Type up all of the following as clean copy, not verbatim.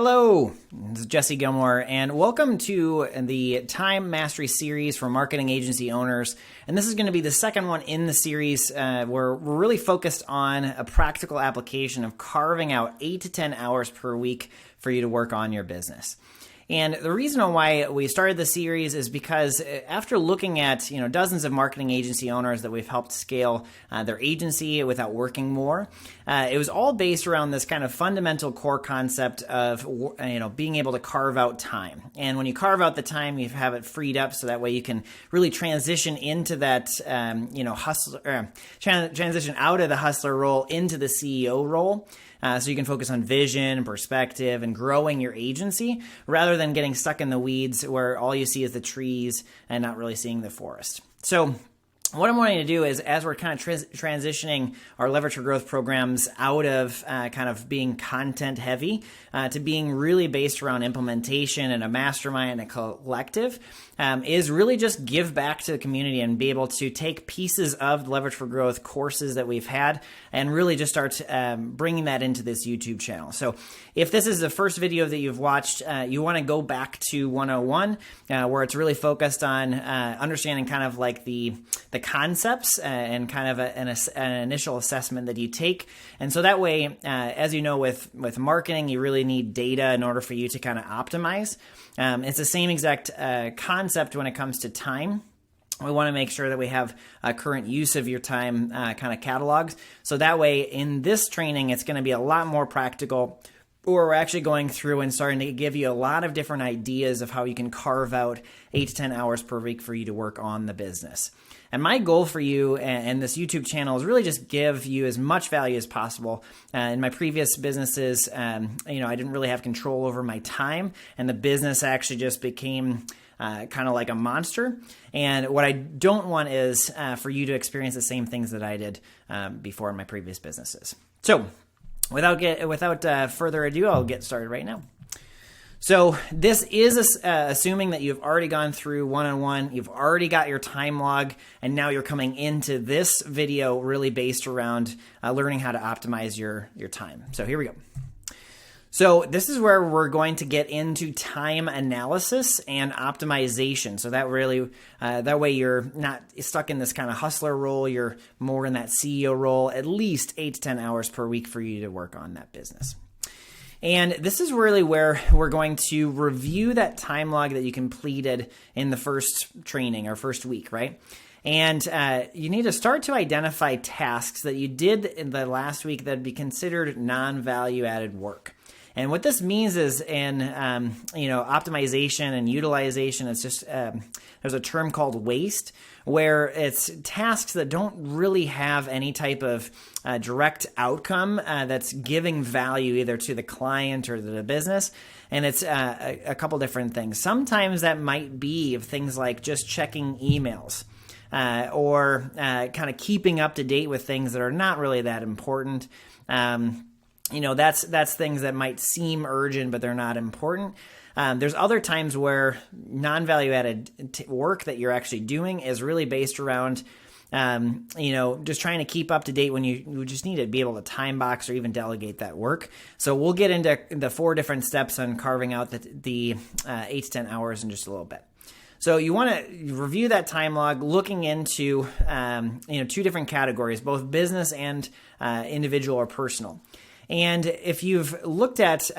Hello, this is Jesse Gilmore, and welcome to the Time Mastery series for marketing agency owners. And this is going to be the second one in the series where we're really focused on a practical application of carving out 8 to 10 hours per week for you to work on your business. And the reason why we started the series is because after looking at dozens of marketing agency owners that we've helped scale their agency without working more, it was all based around this kind of fundamental core concept of being able to carve out time. And when you carve out the time, you have it freed up so that way you can really transition into that transition out of the hustler role into the CEO role. So you can focus on vision, perspective, and growing your agency rather than getting stuck in the weeds where all you see is the trees and not really seeing the forest. So what I'm wanting to do is, as we're kind of transitioning our Leverage for Growth programs out of kind of being content heavy to being really based around implementation and a mastermind and a collective, is really just give back to the community and be able to take pieces of the Leverage for Growth courses that we've had and really just start bringing that into this YouTube channel. So if this is the first video that you've watched, you want to go back to 101, where it's really focused on understanding kind of like the concepts and kind of an initial assessment that you take. And so that way, as you know, with marketing, you really need data in order for you to kind of optimize. It's the same exact concept when it comes to time. We want to make sure that we have a current use of your time kind of catalogs. So that way, in this training, it's going to be a lot more practical. Or we're actually going through and starting to give you a lot of different ideas of how you can carve out 8 to 10 hours per week for you to work on the business. And my goal for you and this YouTube channel is really just give you as much value as possible. In my previous businesses, I didn't really have control over my time, and the business actually just became kind of like a monster. And what I don't want is for you to experience the same things that I did before in my previous businesses. So without further ado, I'll get started right now. So this is assuming that you've already gone through one-on-one, you've already got your time log, and now you're coming into this video really based around learning how to optimize your time. So here we go. So this is where we're going to get into time analysis and optimization. So that really, that way you're not stuck in this kind of hustler role. You're more in that CEO role, at least 8 to 10 hours per week for you to work on that business. And this is really where we're going to review that time log that you completed in the first training or first week, right? And you need to start to identify tasks that you did in the last week that would be considered non-value added work. And what this means is in optimization and utilization, it's just there's a term called waste, where it's tasks that don't really have any type of direct outcome that's giving value either to the client or the business. And it's a couple different things. Sometimes that might be things like just checking emails. Or kind of keeping up to date with things that are not really that important. That's things that might seem urgent, but they're not important. There's other times where non-value added work that you're actually doing is really based around, just trying to keep up to date when you just need to be able to time box or even delegate that work. So we'll get into the 4 different steps on carving out the 8 to 10 hours in just a little bit. So you want to review that time log, looking into 2 different categories, both business and individual or personal. And if you've looked at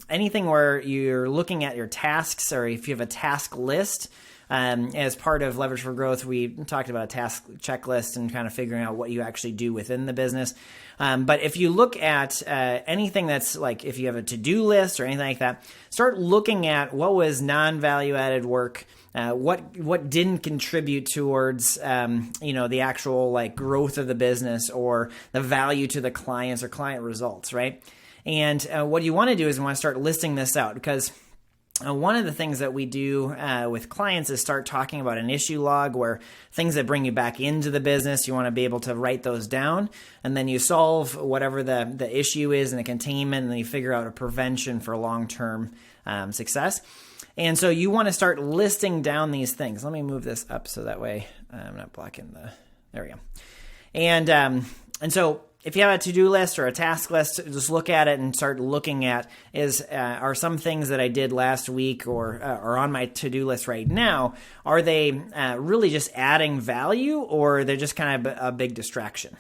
anything where you're looking at your tasks, or if you have a task list, as part of Leverage for Growth, we talked about a task checklist and kind of figuring out what you actually do within the business. But if you look at anything that's like, if you have a to-do list or anything like that, start looking at what was non-value added work, what didn't contribute towards the actual like growth of the business or the value to the clients or client results, right? And what you want to do is you want to start listing this out, because one of the things that we do with clients is start talking about an issue log, where things that bring you back into the business, you want to be able to write those down, and then you solve whatever the issue is in the containment, and then you figure out a prevention for long-term success. And so you want to start listing down these things. Let me move this up so that way I'm not blocking there we go. And so if you have a to-do list or a task list, just look at it and start looking at are some things that I did last week or on my to-do list right now, are they really just adding value, or they're just kind of a big distraction?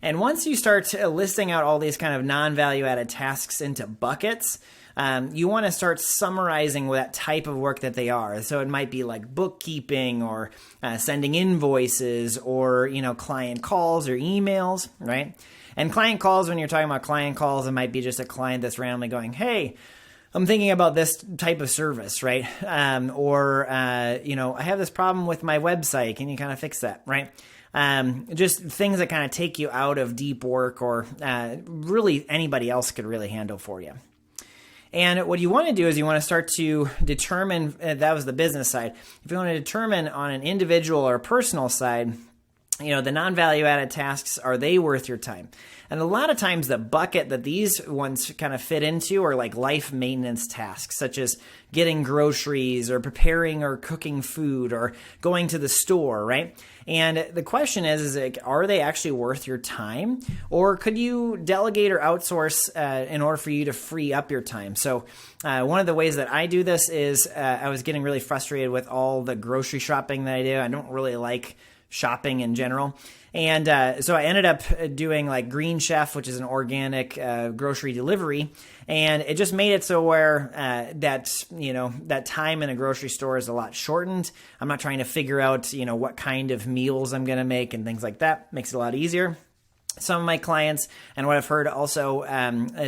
And once you start listing out all these kind of non-value added tasks into buckets, you want to start summarizing that type of work that they are. So it might be like bookkeeping or sending invoices or, client calls or emails, right? And client calls, when you're talking about client calls, it might be just a client that's randomly going, hey, I'm thinking about this type of service, right? I have this problem with my website. Can you kind of fix that, right? Just things that kind of take you out of deep work, or really anybody else could really handle for you. And what you want to do is you want to start to determine, that was the business side. If you want to determine on an individual or personal side, the non-value added tasks, are they worth your time? And a lot of times the bucket that these ones kind of fit into are like life maintenance tasks, such as getting groceries or preparing or cooking food or going to the store, right? And the question is are they actually worth your time? Or could you delegate or outsource in order for you to free up your time? So one of the ways that I do this is I was getting really frustrated with all the grocery shopping that I do. I don't really like shopping in general. And so I ended up doing like Green Chef, which is an organic grocery delivery. And it just made it so where that time in a grocery store is a lot shortened. I'm not trying to figure out, what kind of meals I'm going to make and things like that. Makes it a lot easier. Some of my clients, and what I've heard also,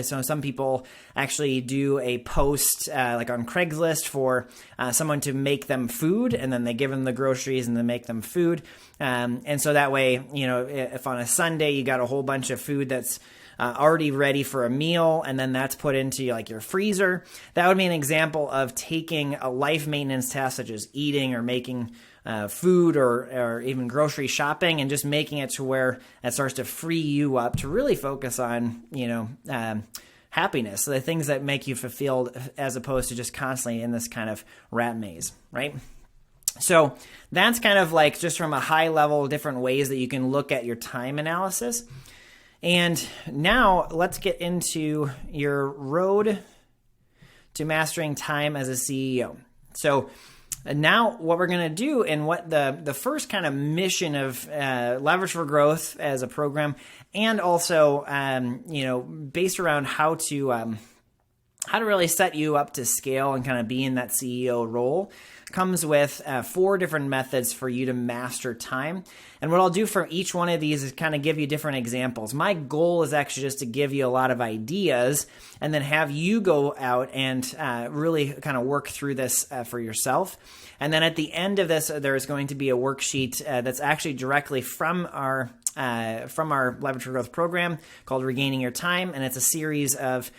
so some people actually do a post like on Craigslist for someone to make them food, and then they give them the groceries and they make them food. And so that way, if on a Sunday you got a whole bunch of food that's already ready for a meal, and then that's put into like your freezer, that would be an example of taking a life maintenance task such as eating or making food or even grocery shopping, and just making it to where it starts to free you up to really focus on, happiness, the things that make you fulfilled, as opposed to just constantly in this kind of rat maze, right? So that's kind of like just from a high level, different ways that you can look at your time analysis. And now let's get into your road to mastering time as a CEO. So now what we're going to do, and what the first kind of mission of Leverage for Growth as a program, and also based around how to really set you up to scale and kind of be in that CEO role, comes with 4 different methods for you to master time. And what I'll do for each one of these is kind of give you different examples. My goal is actually just to give you a lot of ideas and then have you go out and really kind of work through this for yourself. And then at the end of this, there's going to be a worksheet that's actually directly from our Leverage for Growth program called Regaining Your Time. And it's a series of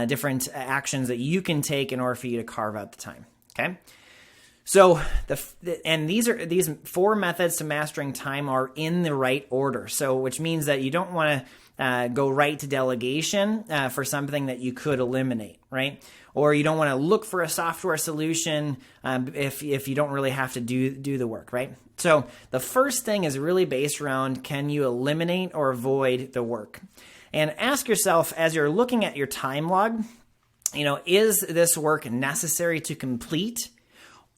different actions that you can take in order for you to carve out the time. Okay. So these 4 methods to mastering time are in the right order. So which means that you don't want to go right to delegation for something that you could eliminate, right? Or you don't want to look for a software solution if you don't really have to do the work, right? So the first thing is really based around, can you eliminate or avoid the work? And ask yourself, as you're looking at your time log, is this work necessary to complete?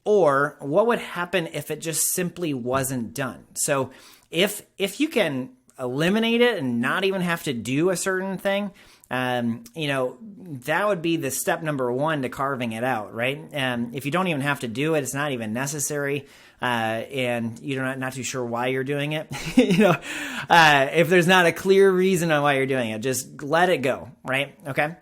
Or what would happen if it just simply wasn't done? So if you can eliminate it and not even have to do a certain thing, that would be the step number 1 to carving it out, right? If you don't even have to do it, it's not even necessary, and you're not too sure why you're doing it. If there's not a clear reason on why you're doing it, just let it go, right? Okay.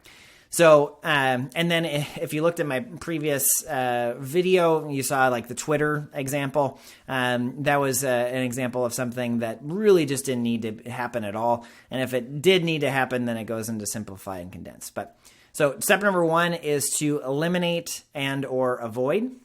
So, and then if you looked at my previous video, you saw like the Twitter example. That was an example of something that really just didn't need to happen at all. And if it did need to happen, then it goes into simplify and condense. But so step number 1 is to eliminate and or avoid.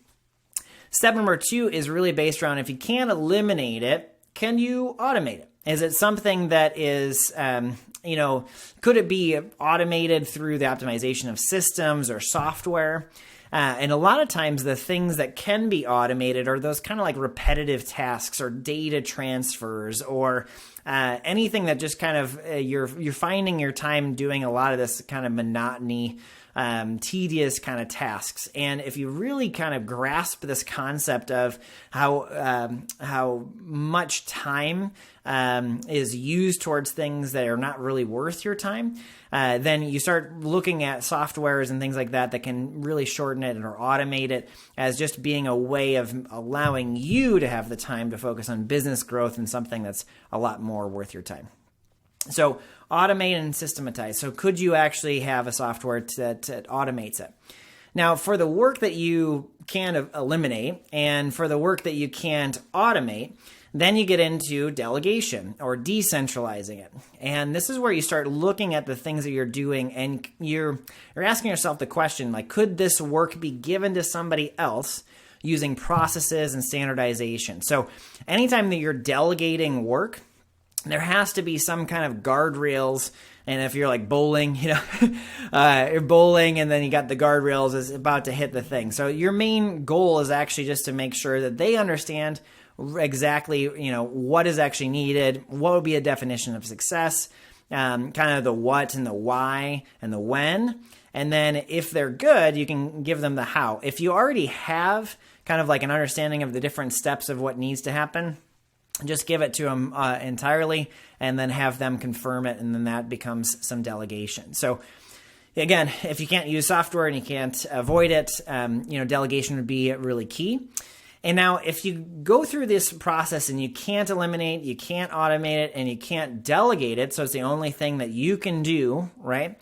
Step number 2 is really based around, if you can't eliminate it, can you automate it? Is it something that is, could it be automated through the optimization of systems or software? And a lot of times the things that can be automated are those kind of like repetitive tasks or data transfers or anything that just kind of you're finding your time doing a lot of this kind of monotony, tedious kind of tasks. And if you really kind of grasp this concept of how much time is used towards things that are not really worth your time, then you start looking at softwares and things like that that can really shorten it or automate it as just being a way of allowing you to have the time to focus on business growth and something that's a lot more worth your time. So automate and systematize. So could you actually have a software that automates it? Now, for the work that you can eliminate and for the work that you can't automate, then you get into delegation or decentralizing it. And this is where you start looking at the things that you're doing and you're asking yourself the question, like, could this work be given to somebody else using processes and standardization? So anytime that you're delegating work, there has to be some kind of guardrails. And if you're like bowling, you're bowling and then you got the guardrails is about to hit the thing. So your main goal is actually just to make sure that they understand exactly, what is actually needed, what would be a definition of success, kind of the what and the why and the when. And then if they're good, you can give them the how. If you already have kind of like an understanding of the different steps of what needs to happen, just give it to them entirely and then have them confirm it. And then that becomes some delegation. So again, if you can't use software and you can't avoid it, delegation would be really key. And now if you go through this process and you can't eliminate, you can't automate it, and you can't delegate it, so it's the only thing that you can do, right?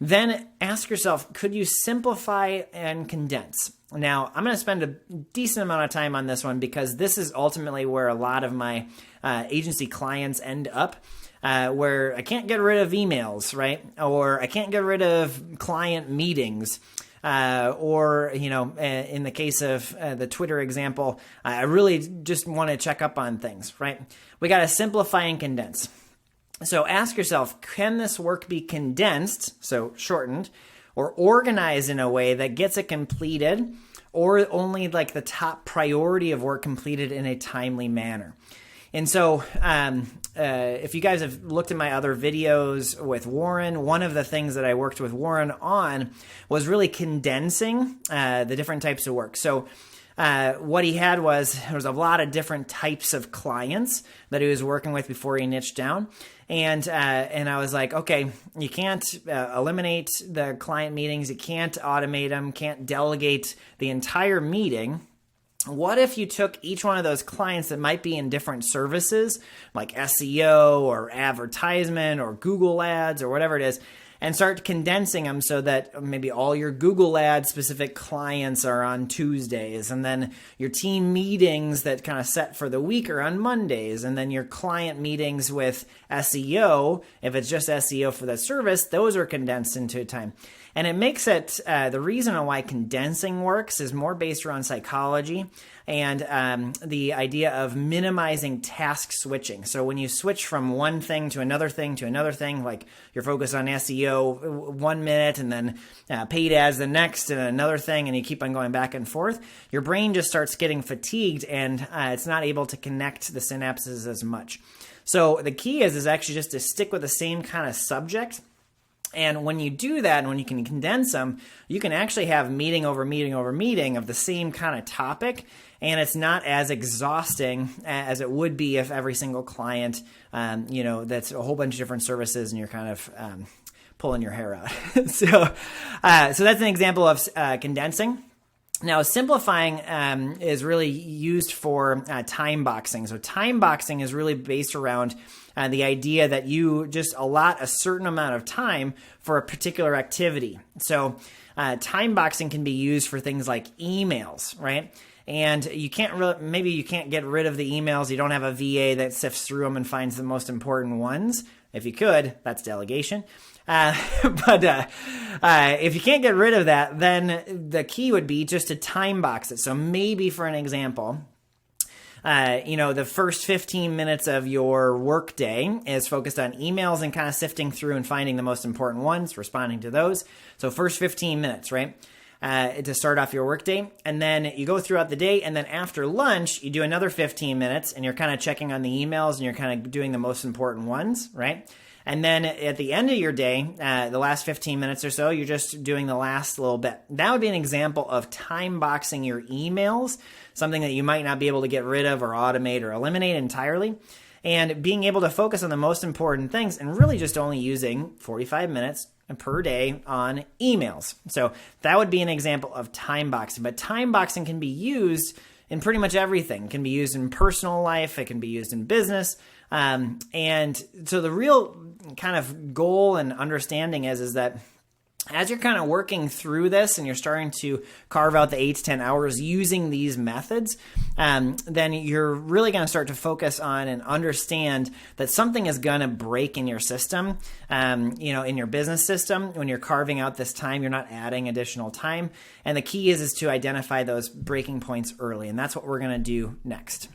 Then ask yourself, could you simplify and condense? Now, I'm going to spend a decent amount of time on this one because this is ultimately where a lot of my agency clients end up, where I can't get rid of emails, right? Or I can't get rid of client meetings. In the case of the Twitter example, I really just want to check up on things, right? We got to simplify and condense. So ask yourself, can this work be condensed, so shortened, or organized in a way that gets it completed, or only like the top priority of work completed in a timely manner? And so if you guys have looked at my other videos with Warren, one of the things that I worked with Warren on was really condensing the different types of work. So what he had was there was a lot of different types of clients that he was working with before he niched down. And I was like, okay, you can't eliminate the client meetings. You can't automate them, can't delegate the entire meeting. What if you took each one of those clients that might be in different services, like SEO or advertisement or Google ads or whatever it is, and start condensing them so that maybe all your Google ad specific clients are on Tuesdays, and then your team meetings that kind of set for the week are on Mondays, and then your client meetings with SEO, if it's just SEO for that service, those are condensed into time. And it makes it, the reason why condensing works is more based around psychology and the idea of minimizing task switching. So when you switch from one thing to another thing to another thing, like you're focused on SEO 1 minute and then paid ads the next and another thing, and you keep on going back and forth, your brain just starts getting fatigued and it's not able to connect the synapses as much. So the key is actually just to stick with the same kind of subject. And when you do that, and when you can condense them, you can actually have meeting over meeting over meeting of the same kind of topic, and it's not as exhausting as it would be if every single client, that's a whole bunch of different services, and you're kind of pulling your hair out. So that's an example of condensing. Now, simplifying is really used for time boxing. So time boxing is really based around the idea that you just allot a certain amount of time for a particular activity. So time boxing can be used for things like emails, right? And you maybe you can't get rid of the emails. You don't have a VA that sifts through them and finds the most important ones. If you could, that's delegation. But if you can't get rid of that, then the key would be just to time box it. So maybe for an example, The first 15 minutes of your workday is focused on emails and kind of sifting through and finding the most important ones, responding to those. So first 15 minutes, right? To start off your workday. And then you go throughout the day. And then after lunch, you do another 15 minutes and you're kind of checking on the emails and you're kind of doing the most important ones, right? And then at the end of your day, the last 15 minutes or so, you're just doing the last little bit. That would be an example of time boxing your emails, something that you might not be able to get rid of or automate or eliminate entirely. And being able to focus on the most important things and really just only using 45 minutes per day on emails. So that would be an example of time boxing. But time boxing can be used in pretty much everything. It can be used in personal life. It can be used in business. And so the real kind of goal and understanding is that as you're kind of working through this and you're starting to carve out the 8 to 10 hours using these methods, then you're really going to start to focus on and understand that something is going to break in your system, in your business system. When you're carving out this time, you're not adding additional time. And the key is to identify those breaking points early. And that's what we're going to do next.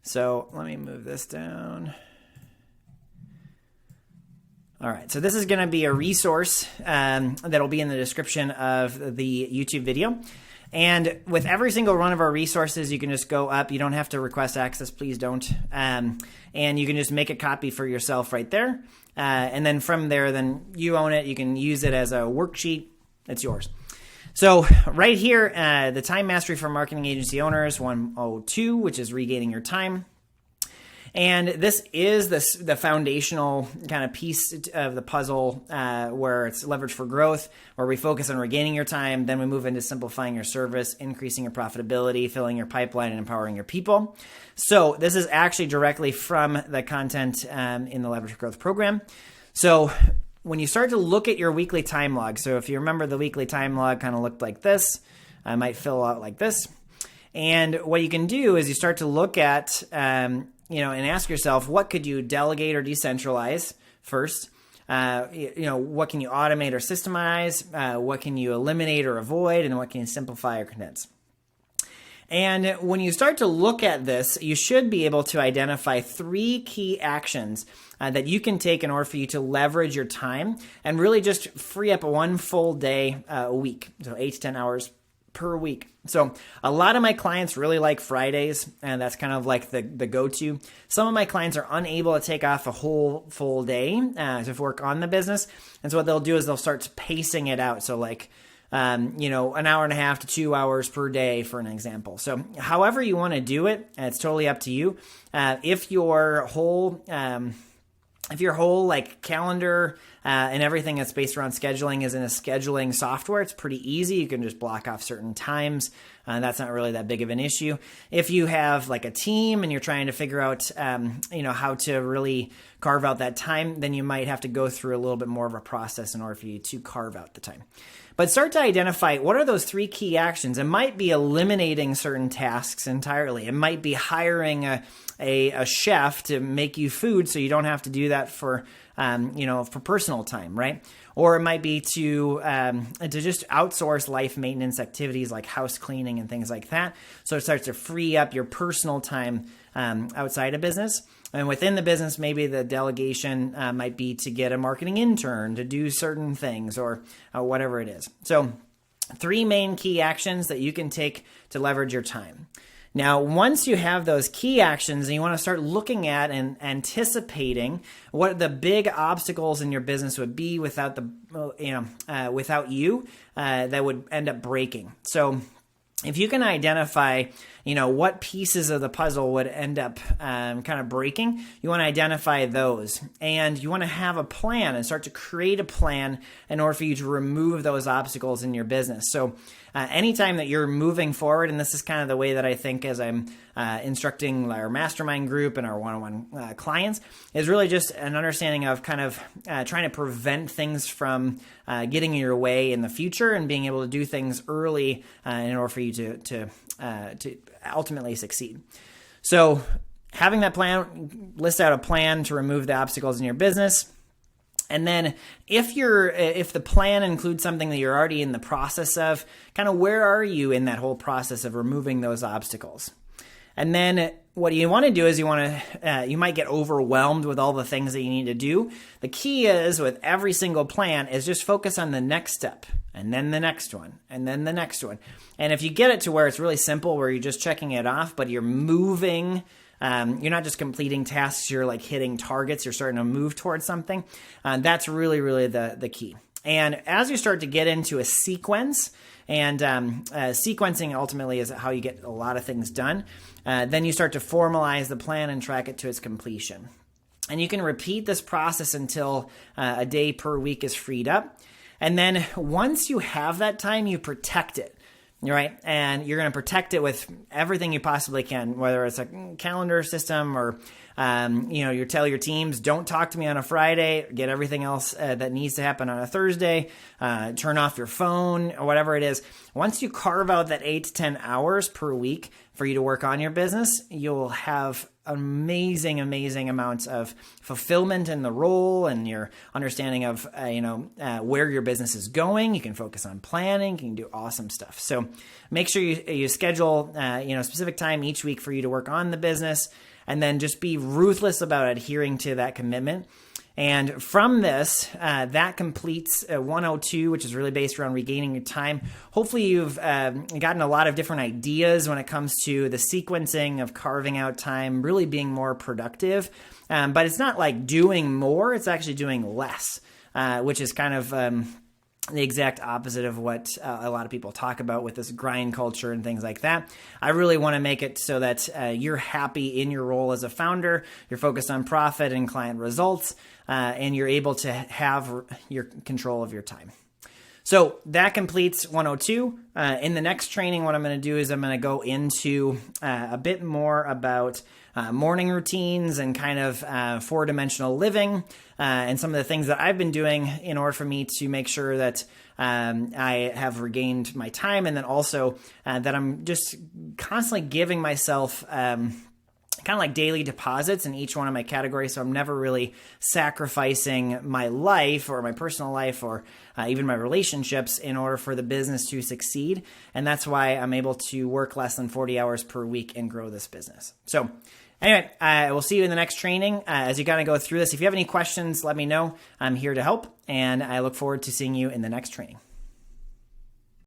So let me move this down. All right, so this is going to be a resource that'll be in the description of the YouTube video. And with every single one of our resources, you can just go up. You don't have to request access, please don't. And you can just make a copy for yourself right there. And then from there, then you own it. You can use it as a worksheet. It's yours. So right here, the Time Mastery for Marketing Agency Owners 102, which is regaining your time. And this is the foundational kind of piece of the puzzle where it's leverage for growth, where we focus on regaining your time. Then we move into simplifying your service, increasing your profitability, filling your pipeline, and empowering your people. So this is actually directly from the content in the Leverage for Growth program. So when you start to look at your weekly time log, so if you remember the weekly time log kind of looked like this, I might fill out like this. And what you can do is you start to look at and ask yourself, what could you delegate or decentralize first? What can you automate or systemize? What can you eliminate or avoid? And what can you simplify or condense? And when you start to look at this, you should be able to identify 3 key actions that you can take in order for you to leverage your time and really just free up 1 full day a week. So 8 to 10 hours per week. So a lot of my clients really like Fridays, and that's kind of like the go-to. Some of my clients are unable to take off a whole full day to work on the business. And so what they'll do is they'll start pacing it out. So like, an hour and a half to 2 hours per day, for an example. So however you want to do it, it's totally up to you. If your whole like calendar and everything that's based around scheduling is in a scheduling software, it's pretty easy. You can just block off certain times. That's not really that big of an issue. If you have like a team and you're trying to figure out, how to really carve out that time, then you might have to go through a little bit more of a process in order for you to carve out the time. But start to identify what are those 3 key actions. It might be eliminating certain tasks entirely. It might be hiring a chef to make you food so you don't have to do that for personal time, right? Or it might be to just outsource life maintenance activities like house cleaning and things like that. So it starts to free up your personal time outside of business. And within the business, maybe the delegation might be to get a marketing intern to do certain things or whatever it is. So 3 main key actions that you can take to leverage your time. Now, once you have those key actions and you want to start looking at and anticipating what the big obstacles in your business would be without you that would end up breaking. So if you can identify, what pieces of the puzzle would end up kind of breaking, you want to identify those. And you want to have a plan and start to create a plan in order for you to remove those obstacles in your business. So anytime that you're moving forward, and this is kind of the way that I think as I'm instructing our mastermind group and our one-on-one clients, is really just an understanding of kind of trying to prevent things from getting in your way in the future and being able to do things early in order for you to ultimately succeed. So having that plan, list out a plan to remove the obstacles in your business. And then if the plan includes something that you're already in the process of, kind of where are you in that whole process of removing those obstacles? And then what you want to do is you might get overwhelmed with all the things that you need to do. The key is with every single plan is just focus on the next step and then the next one and then the next one. And if you get it to where it's really simple, where you're just checking it off, but you're moving, you're not just completing tasks, you're like hitting targets, you're starting to move towards something. That's really, really the key. And as you start to get into a sequence, and sequencing ultimately is how you get a lot of things done, then you start to formalize the plan and track it to its completion. And you can repeat this process until a day per week is freed up. And then once you have that time, you protect it. Right. And you're going to protect it with everything you possibly can, whether it's a calendar system or, you tell your teams, don't talk to me on a Friday, get everything else that needs to happen on a Thursday, turn off your phone or whatever it is. Once you carve out that 8 to 10 hours per week for you to work on your business, you'll have amazing amounts of fulfillment in the role and your understanding of, where your business is going. You can focus on planning, you can do awesome stuff. So make sure you schedule, specific time each week for you to work on the business, and then just be ruthless about adhering to that commitment. And from this, that completes 102, which is really based around regaining your time. Hopefully you've gotten a lot of different ideas when it comes to the sequencing of carving out time, really being more productive. But it's not like doing more, it's actually doing less, which is kind of the exact opposite of what a lot of people talk about with this grind culture and things like that. I really want to make it so that you're happy in your role as a founder, you're focused on profit and client results, and you're able to have your control of your time. So that completes 102. In the next training, what I'm going to do is I'm going to go into a bit more about morning routines and kind of four-dimensional living and some of the things that I've been doing in order for me to make sure that I have regained my time, and then also that I'm just constantly giving myself kind of like daily deposits in each one of my categories. So I'm never really sacrificing my life or my personal life or even my relationships in order for the business to succeed. And that's why I'm able to work less than 40 hours per week and grow this business. So anyway, we'll see you in the next training as you kind of go through this. If you have any questions, let me know. I'm here to help, and I look forward to seeing you in the next training.